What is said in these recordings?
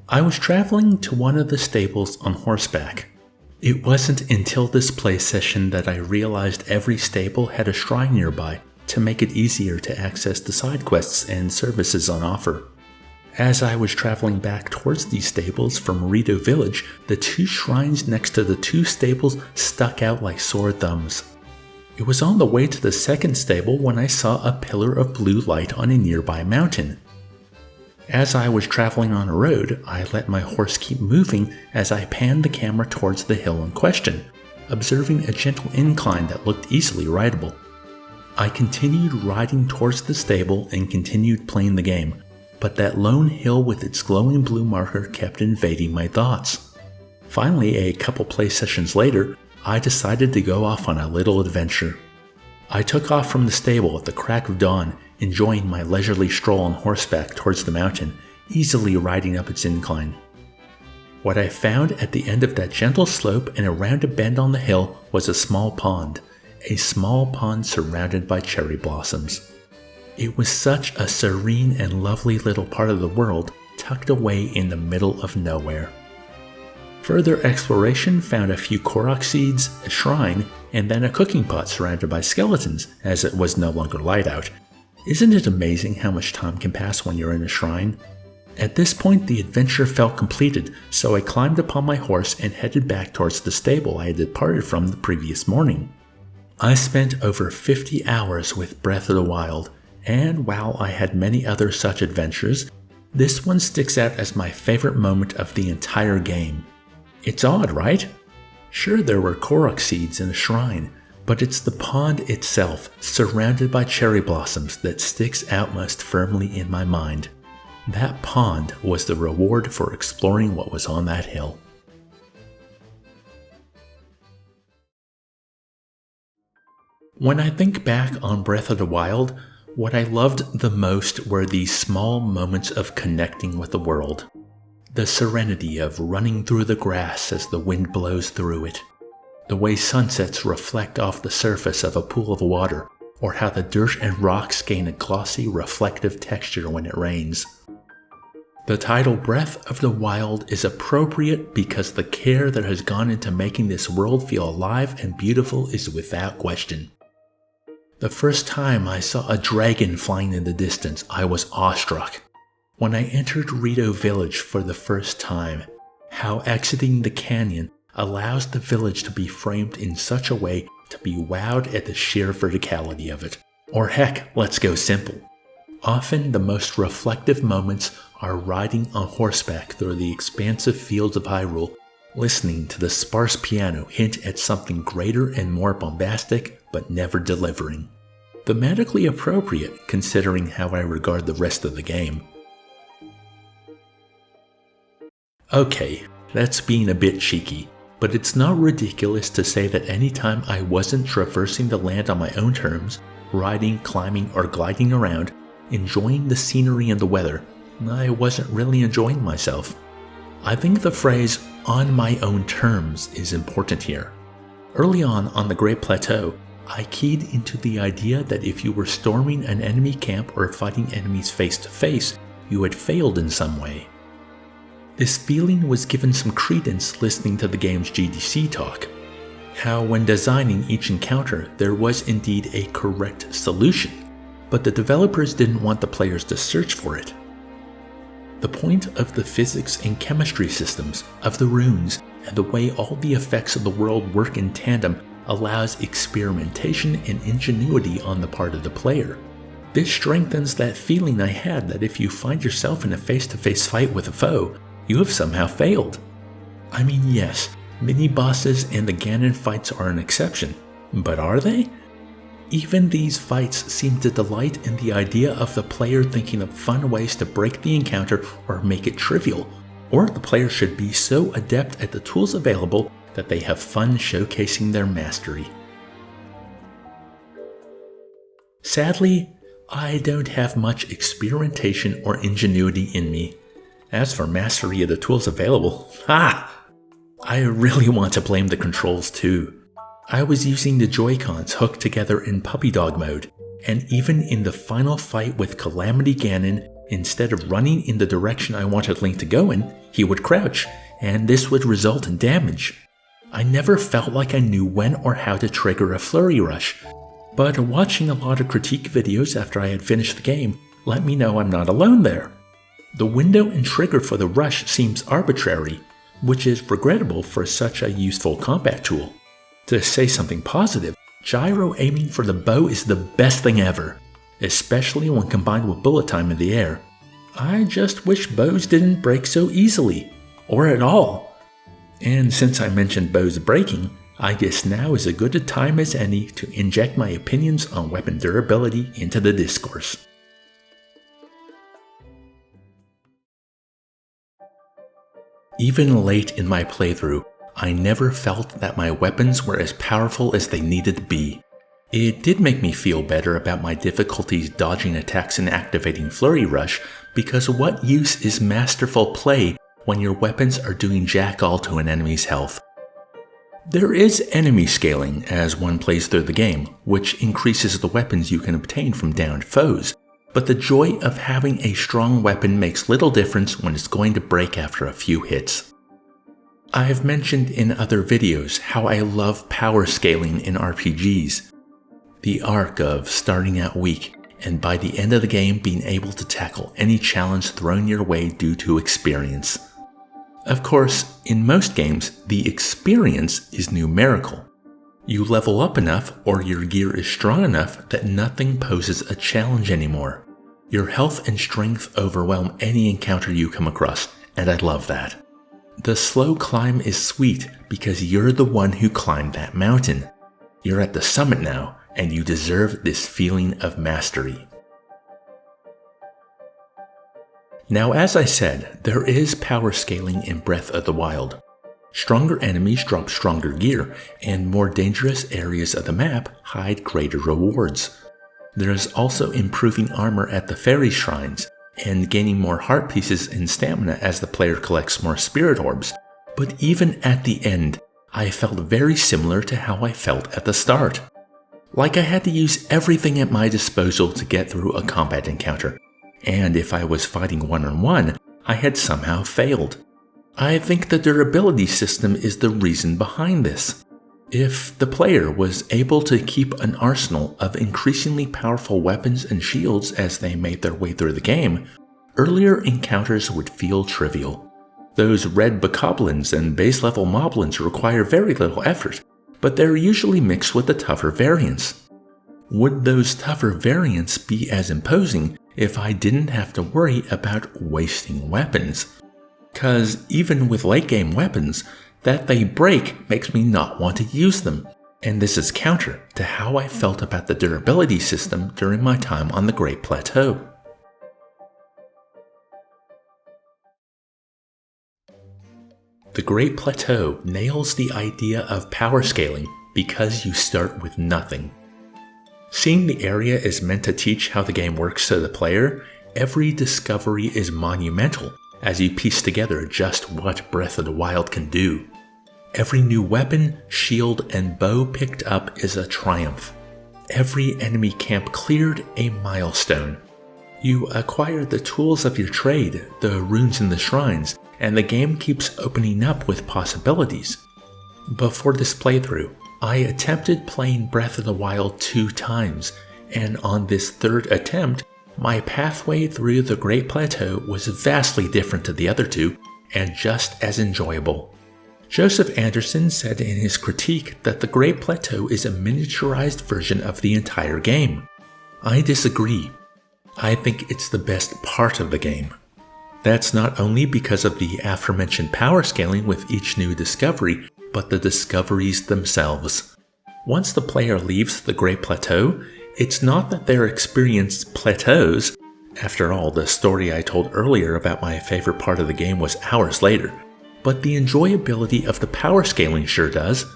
I was traveling to one of the stables on horseback. It wasn't until this play session that I realized every stable had a shrine nearby to make it easier to access the side quests and services on offer. As I was traveling back towards these stables from Rito Village, the two shrines next to the two stables stuck out like sore thumbs. It was on the way to the second stable when I saw a pillar of blue light on a nearby mountain. As I was traveling on a road, I let my horse keep moving as I panned the camera towards the hill in question, observing a gentle incline that looked easily rideable. I continued riding towards the stable and continued playing the game, but that lone hill with its glowing blue marker kept invading my thoughts. Finally, a couple play sessions later, I decided to go off on a little adventure. I took off from the stable at the crack of dawn, enjoying my leisurely stroll on horseback towards the mountain, easily riding up its incline. What I found at the end of that gentle slope and around a bend on the hill was a small pond surrounded by cherry blossoms. It was such a serene and lovely little part of the world, tucked away in the middle of nowhere. Further exploration found a few korok seeds, a shrine, and then a cooking pot surrounded by skeletons, as it was no longer light out. Isn't it amazing how much time can pass when you're in a shrine? At this point, the adventure felt completed, so I climbed upon my horse and headed back towards the stable I had departed from the previous morning. I spent over 50 hours with Breath of the Wild, and while I had many other such adventures, this one sticks out as my favorite moment of the entire game. It's odd, right? Sure, there were korok seeds in a shrine, but it's the pond itself, surrounded by cherry blossoms, that sticks out most firmly in my mind. That pond was the reward for exploring what was on that hill. When I think back on Breath of the Wild, what I loved the most were these small moments of connecting with the world. The serenity of running through the grass as the wind blows through it. The way sunsets reflect off the surface of a pool of water, or how the dirt and rocks gain a glossy, reflective texture when it rains. The title Breath of the Wild is appropriate because the care that has gone into making this world feel alive and beautiful is without question. The first time I saw a dragon flying in the distance, I was awestruck. When I entered Rito Village for the first time, how exiting the canyon allows the village to be framed in such a way to be wowed at the sheer verticality of it. Or heck, let's go simple. Often the most reflective moments are riding on horseback through the expansive fields of Hyrule, listening to the sparse piano hint at something greater and more bombastic, but never delivering. Thematically appropriate considering how I regard the rest of the game. Okay, that's being a bit cheeky, but it's not ridiculous to say that anytime I wasn't traversing the land on my own terms, riding, climbing, or gliding around, enjoying the scenery and the weather, I wasn't really enjoying myself. I think the phrase, "on my own terms," is important here. Early on the Great Plateau, I keyed into the idea that if you were storming an enemy camp or fighting enemies face to face, you had failed in some way. This feeling was given some credence listening to the game's GDC talk. How when designing each encounter, there was indeed a correct solution, but the developers didn't want the players to search for it. The point of the physics and chemistry systems, of the runes, and the way all the effects of the world work in tandem allows experimentation and ingenuity on the part of the player. This strengthens that feeling I had that if you find yourself in a face-to-face fight with a foe, you have somehow failed. I mean, yes, mini-bosses and the Ganon fights are an exception, but are they? Even these fights seem to delight in the idea of the player thinking of fun ways to break the encounter or make it trivial, or the player should be so adept at the tools available that they have fun showcasing their mastery. Sadly, I don't have much experimentation or ingenuity in me. As for mastery of the tools available, I really want to blame the controls too. I was using the Joy-Cons hooked together in puppy dog mode, and even in the final fight with Calamity Ganon, Instead of running in the direction I wanted Link to go in, he would crouch, and this would result in damage. I never felt like I knew when or how to trigger a flurry rush, but watching a lot of critique videos after I had finished the game let me know I'm not alone there. The window and trigger for the rush seems arbitrary, which is regrettable for such a useful combat tool. To say something positive, gyro aiming for the bow is the best thing ever, especially when combined with bullet time in the air. I just wish bows didn't break so easily, or at all. And since I mentioned bows breaking, I guess now is as good a time as any to inject my opinions on weapon durability into the discourse. Even late in my playthrough, I never felt that my weapons were as powerful as they needed to be. It did make me feel better about my difficulties dodging attacks and activating Flurry Rush, because what use is masterful play when your weapons are doing jack all to an enemy's health? There is enemy scaling as one plays through the game, which increases the weapons you can obtain from downed foes, but the joy of having a strong weapon makes little difference when it's going to break after a few hits. I have mentioned in other videos how I love power scaling in RPGs. The arc of starting out weak and by the end of the game being able to tackle any challenge thrown your way due to experience. Of course, in most games, the experience is numerical. You level up enough or your gear is strong enough that nothing poses a challenge anymore. Your health and strength overwhelm any encounter you come across, and I love that. The slow climb is sweet because you're the one who climbed that mountain. You're at the summit now, and you deserve this feeling of mastery. Now, as I said, there is power scaling in Breath of the Wild. Stronger enemies drop stronger gear, and more dangerous areas of the map hide greater rewards. There is also improving armor at the fairy shrines, and gaining more heart pieces and stamina as the player collects more spirit orbs, but even at the end, I felt very similar to how I felt at the start. Like I had to use everything at my disposal to get through a combat encounter, and if I was fighting one-on-one, I had somehow failed. I think the durability system is the reason behind this. If the player was able to keep an arsenal of increasingly powerful weapons and shields as they made their way through the game, earlier encounters would feel trivial. Those red bokoblins and base-level moblins require very little effort, but they're usually mixed with the tougher variants. Would those tougher variants be as imposing if I didn't have to worry about wasting weapons? 'Cause even with late-game weapons, that they break makes me not want to use them, and this is counter to how I felt about the durability system during my time on the Great Plateau. The Great Plateau nails the idea of power scaling because you start with nothing. Seeing the area is meant to teach how the game works to the player, every discovery is monumental as you piece together just what Breath of the Wild can do. Every new weapon, shield, and bow picked up is a triumph. Every enemy camp cleared a milestone. You acquire the tools of your trade, the runes in the shrines, and the game keeps opening up with possibilities. Before this playthrough, I attempted playing Breath of the Wild 2 times, and on this third attempt, my pathway through the Great Plateau was vastly different to the other two, and just as enjoyable. Joseph Anderson said in his critique that the Great Plateau is a miniaturized version of the entire game. I disagree. I think it's the best part of the game. That's not only because of the aforementioned power scaling with each new discovery, but the discoveries themselves. Once the player leaves the Great Plateau, it's not that their experience plateaus. After all, the story I told earlier about my favorite part of the game was hours later, but the enjoyability of the power scaling sure does.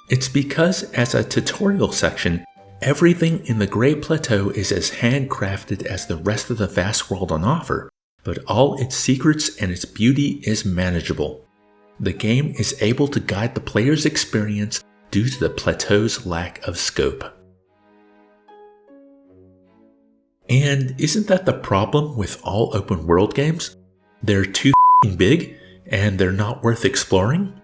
It's because, as a tutorial section, everything in the Great Plateau is as handcrafted as the rest of the vast world on offer, but all its secrets and its beauty is manageable. The game is able to guide the player's experience due to the plateau's lack of scope. And isn't that the problem with all open world games? They're too big, and they're not worth exploring?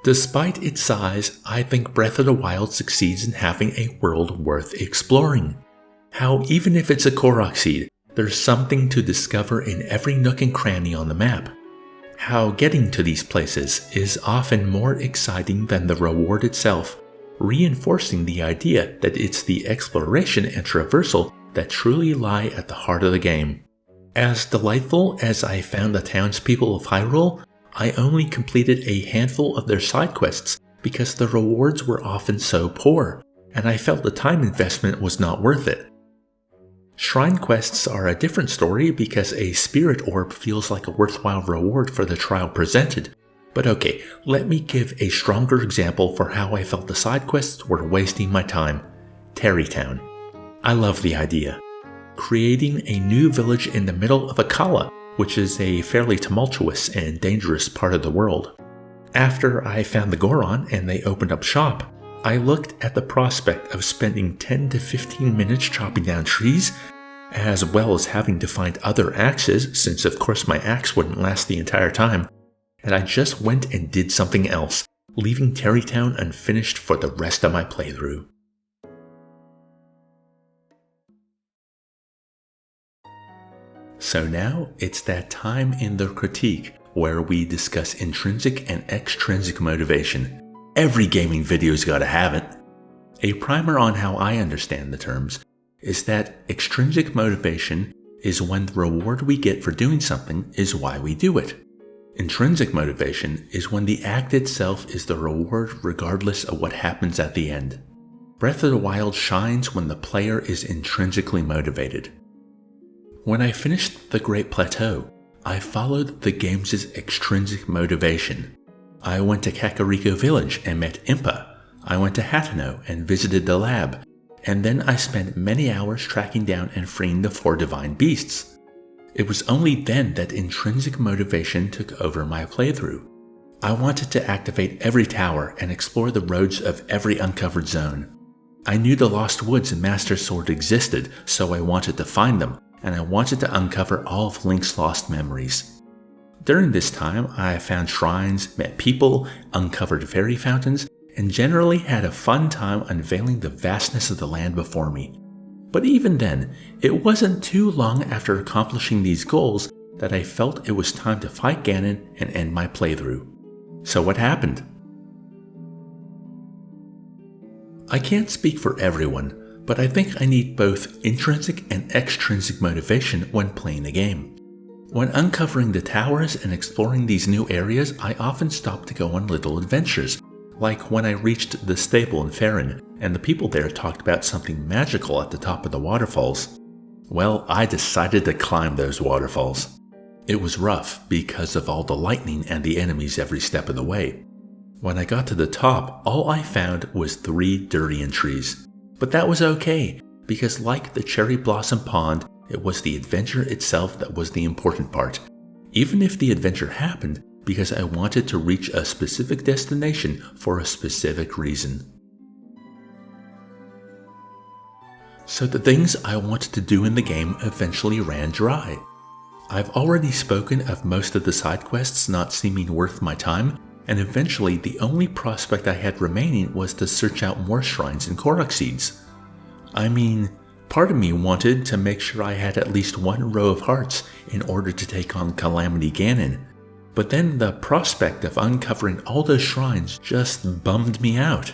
Despite its size, I think Breath of the Wild succeeds in having a world worth exploring. How even if it's a Korok seed, there's something to discover in every nook and cranny on the map. How getting to these places is often more exciting than the reward itself, reinforcing the idea that it's the exploration and traversal that truly lie at the heart of the game. As delightful as I found the townspeople of Hyrule, I only completed a handful of their side quests because the rewards were often so poor, and I felt the time investment was not worth it. Shrine quests are a different story because a spirit orb feels like a worthwhile reward for the trial presented. But okay, let me give a stronger example for how I felt the side quests were wasting my time. Tarrytown. I love the idea. Creating a new village in the middle of Akala, which is a fairly tumultuous and dangerous part of the world. After I found the Goron and they opened up shop, I looked at the prospect of spending 10 to 15 minutes chopping down trees, as well as having to find other axes, since of course my axe wouldn't last the entire time, and I just went and did something else, leaving Tarrytown unfinished for the rest of my playthrough. So now it's that time in the critique where we discuss intrinsic and extrinsic motivation. Every gaming video's gotta have it. A primer on how I understand the terms is that extrinsic motivation is when the reward we get for doing something is why we do it. Intrinsic motivation is when the act itself is the reward regardless of what happens at the end. Breath of the Wild shines when the player is intrinsically motivated. When I finished the Great Plateau, I followed the game's extrinsic motivation. I went to Rito Village and met Impa. I went to Hateno and visited the lab, and then I spent many hours tracking down and freeing the 4 divine beasts. It was only then that intrinsic motivation took over my playthrough. I wanted to activate every tower and explore the roads of every uncovered zone. I knew the Lost Woods and Master Sword existed, so I wanted to find them, and I wanted to uncover all of Link's lost memories. During this time, I found shrines, met people, uncovered fairy fountains, and generally had a fun time unveiling the vastness of the land before me. But even then, it wasn't too long after accomplishing these goals that I felt it was time to fight Ganon and end my playthrough. So what happened? I can't speak for everyone, but I think I need both intrinsic and extrinsic motivation when playing a game. When uncovering the towers and exploring these new areas, I often stopped to go on little adventures, like when I reached the stable in Faron, and the people there talked about something magical at the top of the waterfalls. Well, I decided to climb those waterfalls. It was rough because of all the lightning and the enemies every step of the way. When I got to the top, all I found was 3 durian trees. But that was okay, because like the cherry blossom pond, it was the adventure itself that was the important part, even if the adventure happened because I wanted to reach a specific destination for a specific reason. So the things I wanted to do in the game eventually ran dry. I've already spoken of most of the side quests not seeming worth my time, and eventually the only prospect I had remaining was to search out more shrines and Korok seeds. I mean, part of me wanted to make sure I had at least 1 row of hearts in order to take on Calamity Ganon, but then the prospect of uncovering all those shrines just bummed me out.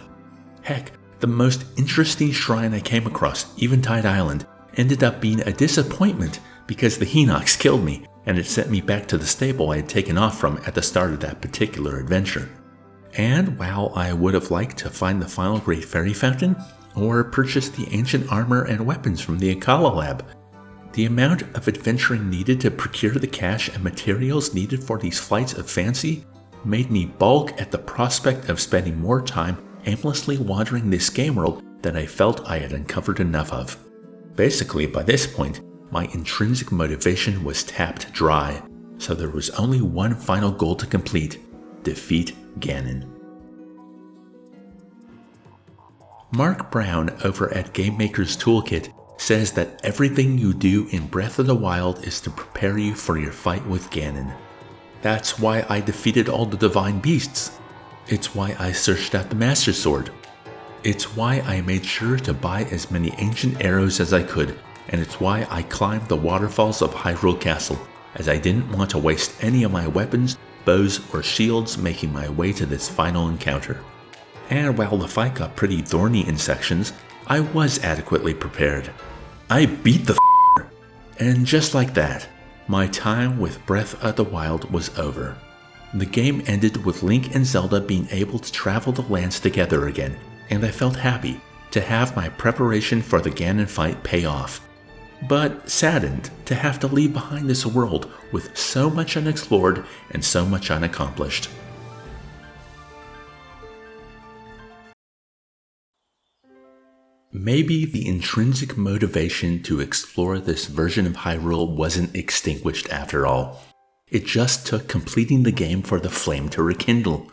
Heck, the most interesting shrine I came across, Eventide Island, ended up being a disappointment because the Hinox killed me and it sent me back to the stable I had taken off from at the start of that particular adventure. And while I would have liked to find the final Great Fairy Fountain, or purchase the ancient armor and weapons from the Akala lab, the amount of adventuring needed to procure the cash and materials needed for these flights of fancy made me balk at the prospect of spending more time aimlessly wandering this game world than I felt I had uncovered enough of. Basically, by this point, my intrinsic motivation was tapped dry, so there was only one final goal to complete: defeat Ganon. Mark Brown over at Game Maker's Toolkit says that everything you do in Breath of the Wild is to prepare you for your fight with Ganon. That's why I defeated all the divine beasts. It's why I searched out the Master Sword. It's why I made sure to buy as many ancient arrows as I could, and it's why I climbed the waterfalls of Hyrule Castle, as I didn't want to waste any of my weapons, bows, or shields making my way to this final encounter. And while the fight got pretty thorny in sections, I was adequately prepared. I beat the and just like that, my time with Breath of the Wild was over. The game ended with Link and Zelda being able to travel the lands together again, and I felt happy to have my preparation for the Ganon fight pay off, but saddened to have to leave behind this world with so much unexplored and so much unaccomplished. Maybe the intrinsic motivation to explore this version of Hyrule wasn't extinguished after all. It just took completing the game for the flame to rekindle.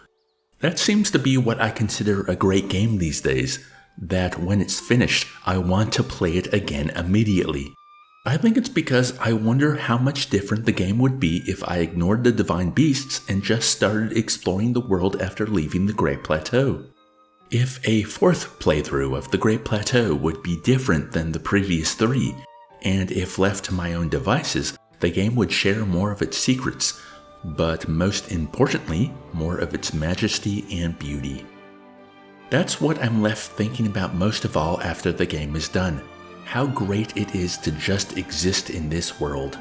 That seems to be what I consider a great game these days, that when it's finished, I want to play it again immediately. I think it's because I wonder how much different the game would be if I ignored the divine beasts and just started exploring the world after leaving the Great Plateau. If a fourth playthrough of the Great Plateau would be different than the previous three, and if left to my own devices, the game would share more of its secrets, but most importantly, more of its majesty and beauty. That's what I'm left thinking about most of all after the game is done. How great it is to just exist in this world.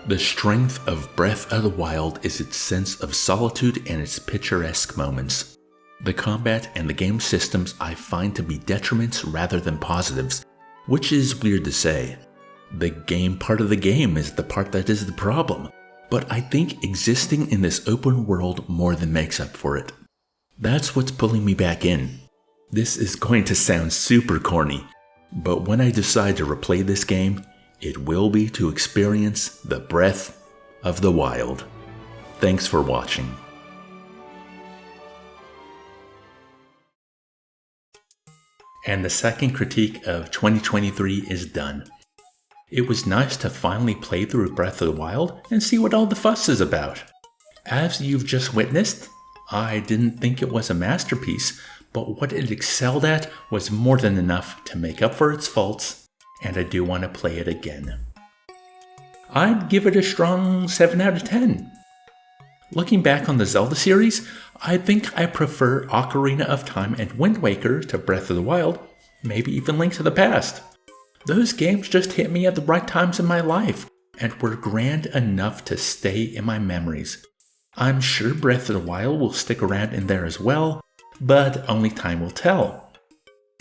The strength of Breath of the Wild is its sense of solitude and its picturesque moments. The combat and the game systems I find to be detriments rather than positives, which is weird to say. The game part of the game is the part that is the problem, but I think existing in this open world more than makes up for it. That's what's pulling me back in. This is going to sound super corny, but when I decide to replay this game, it will be to experience the Breath of the Wild. Thanks for watching. And the second critique of 2023 is done. It was nice to finally play through Breath of the Wild and see what all the fuss is about. As you've just witnessed, I didn't think it was a masterpiece, but what it excelled at was more than enough to make up for its faults, and I do want to play it again. I'd give it a strong 7 out of 10. Looking back on the Zelda series, I think I prefer Ocarina of Time and Wind Waker to Breath of the Wild, maybe even Link to the Past. Those games just hit me at the right times in my life, and were grand enough to stay in my memories. I'm sure Breath of the Wild will stick around in there as well, but only time will tell.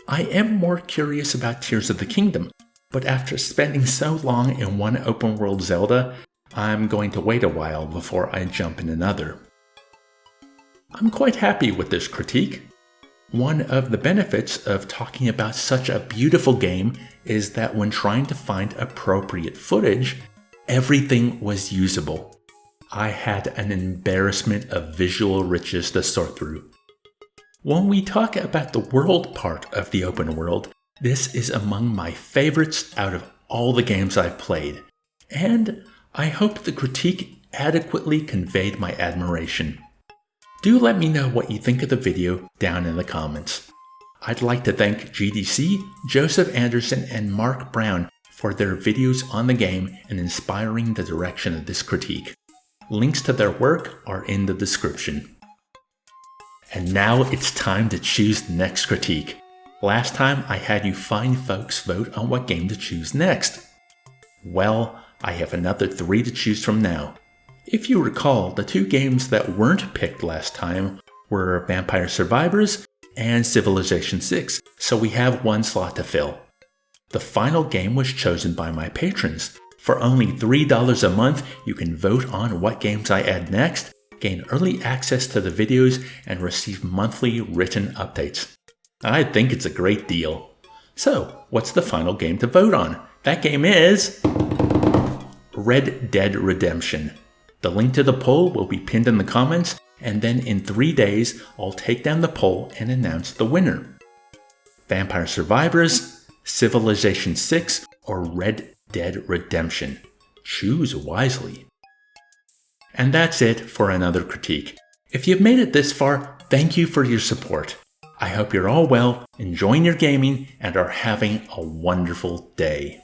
I am more curious about Tears of the Kingdom, but after spending so long in one open world Zelda, I'm going to wait a while before I jump in another. I'm quite happy with this critique. One of the benefits of talking about such a beautiful game is that when trying to find appropriate footage, everything was usable. I had an embarrassment of visual riches to sort through. When we talk about the world part of the open world, this is among my favorites out of all the games I've played, and I hope the critique adequately conveyed my admiration. Do let me know what you think of the video down in the comments. I'd like to thank GDC, Joseph Anderson, and Mark Brown for their videos on the game and inspiring the direction of this critique. Links to their work are in the description. And now it's time to choose the next critique. Last time I had you fine folks vote on what game to choose next. Well, I have another 3 to choose from now. If you recall, the 2 games that weren't picked last time were Vampire Survivors and Civilization VI, so we have 1 slot to fill. The final game was chosen by my patrons. For only $3 a month, you can vote on what games I add next, gain early access to the videos, and receive monthly written updates. I think it's a great deal. So, what's the final game to vote on? That game is Red Dead Redemption. The link to the poll will be pinned in the comments, and then in 3 days, I'll take down the poll and announce the winner. Vampire Survivors, Civilization 6, or Red Dead Redemption? Choose wisely. And that's it for another critique. If you've made it this far, thank you for your support. I hope you're all well, enjoying your gaming, and are having a wonderful day.